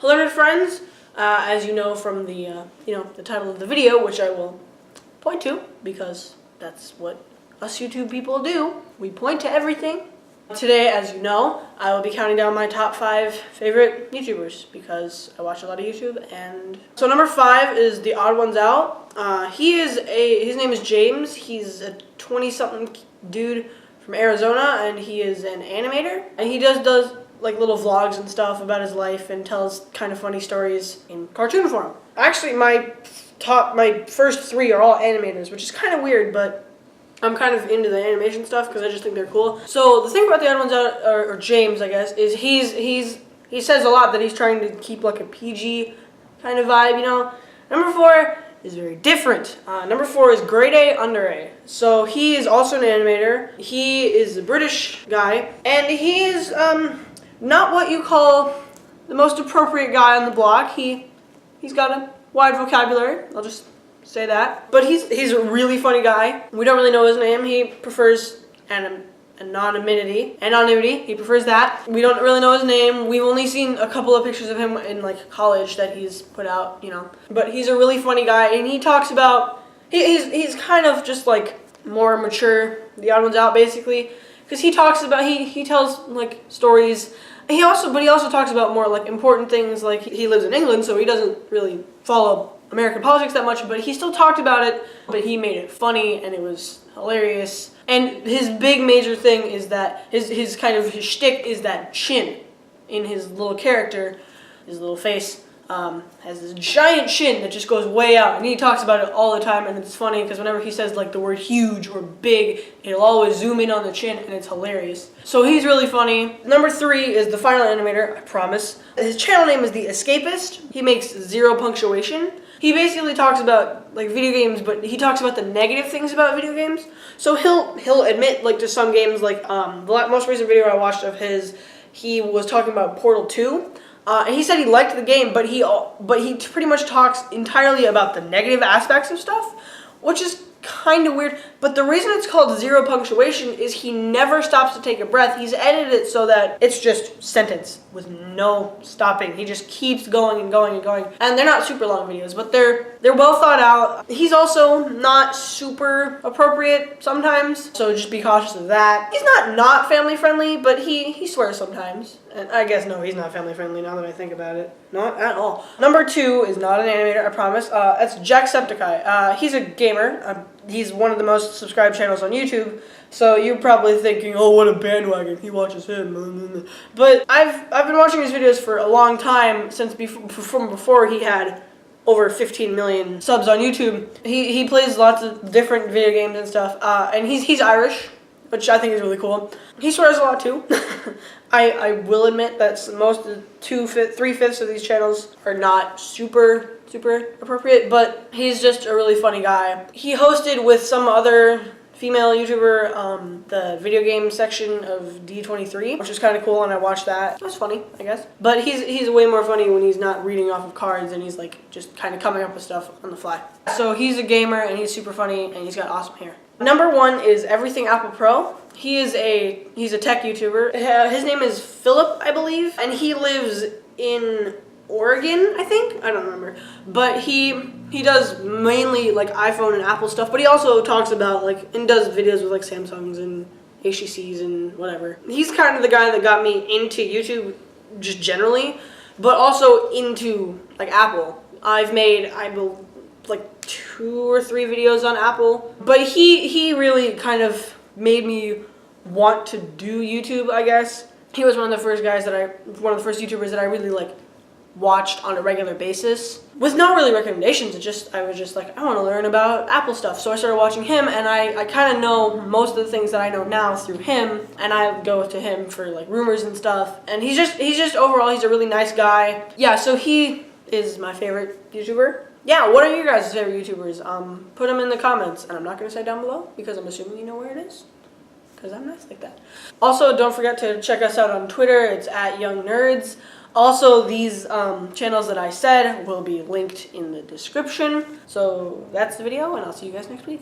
Hello, Nerd friends. As you know from the the title of the video, which I will point to because that's what us YouTube people do. We point to everything. Today, as you know, I will be counting down my top 5 favorite YouTubers because I watch a lot of YouTube. And so number 5 is the Odd Ones Out. His name is James. He's a 20-something dude from Arizona, and he is an animator. And he does like little vlogs and stuff about his life and tells kind of funny stories in cartoon form. Actually, my first 3 are all animators, which is kind of weird, but I'm kind of into the animation stuff because I just think they're cool. So the thing about the Odd Ones Out, or James, I guess, is he says a lot that he's trying to keep like a PG kind of vibe, you know. Number 4 is very different. Number 4 is Grade A Under A. So he is also an animator. He is a British guy, and he is not what you call the most appropriate guy on the block. He's got a wide vocabulary. I'll just say that. But he's a really funny guy. We don't really know his name. He prefers anonymity. He prefers that. We don't really know his name. We've only seen a couple of pictures of him in like college that he's put out, you know. But he's a really funny guy, and he talks about he's kind of just like more mature, the Odd Ones Out basically, because he talks about he tells like stories. He also talks about more like important things. Like he lives in England, so he doesn't really follow American politics that much, but he still talked about it, but he made it funny and it was hilarious. And his big major thing is that his shtick is that chin in his little character. His little face has this giant chin that just goes way out, and he talks about it all the time, and it's funny because whenever he says like the word huge or big, it'll always zoom in on the chin, and it's hilarious. So he's really funny. Number 3 is the final animator, I promise. His channel name is the Escapist. He makes 0 punctuation. He basically talks about like video games, but he talks about the negative things about video games. So he'll admit like to some games, like the most recent video I watched of his, he was talking about Portal 2. And he said he liked the game, but he pretty much talks entirely about the negative aspects of stuff, which is kind of weird. But the reason it's called 0 punctuation is he never stops to take a breath. He's edited it so that it's just sentence with no stopping. He just keeps going and going and going. And they're not super long videos, but they're well thought out. He's also not super appropriate sometimes, so just be cautious of that. He's not family friendly, but he swears sometimes. And I guess no, he's not family friendly now that I think about it. Not at all. Number 2 is not an animator, I promise. That's Jacksepticeye. He's a gamer. He's one of the most subscribed channels on YouTube. So you're probably thinking, oh, what a bandwagon, he watches him. But I've been watching his videos for a long time, since before he had over 15 million subs on YouTube. He plays lots of different video games and stuff, and he's Irish, which I think is really cool. He swears a lot too. I will admit that most of the 3/5 of these channels are not super appropriate, but he's just a really funny guy. He hosted with some other female YouTuber the video game section of D23, which is kind of cool, and I watched that. It was funny, I guess. But he's way more funny when he's not reading off of cards and he's like just kind of coming up with stuff on the fly. So he's a gamer and he's super funny and he's got awesome hair. Number 1 is Everything Apple Pro. He's a tech YouTuber. His name is Philip, I believe, and he lives in Oregon, I think. I don't remember. But he does mainly like iPhone and Apple stuff, but he also talks about like and does videos with like Samsungs and HTCs and whatever. He's kind of the guy that got me into YouTube just generally, but also into like Apple. I've made like 2 or 3 videos on Apple, but he really kind of made me want to do YouTube, I guess. He was one of the first YouTubers that I really like watched on a regular basis with no really recommendations. I was just like, I want to learn about Apple stuff, so I started watching him, and I kind of know most of the things that I know now through him, and I go to him for like rumors and stuff. And he's just overall, he's a really nice guy. Yeah, so he is my favorite YouTuber. Yeah, what are your guys' favorite YouTubers? Put them in the comments, and I'm not going to say down below because I'm assuming you know where it is, because I'm nice like that. Also, don't forget to check us out on Twitter. It's @YoungNerds. Also, these channels that I said will be linked in the description. So that's the video, and I'll see you guys next week.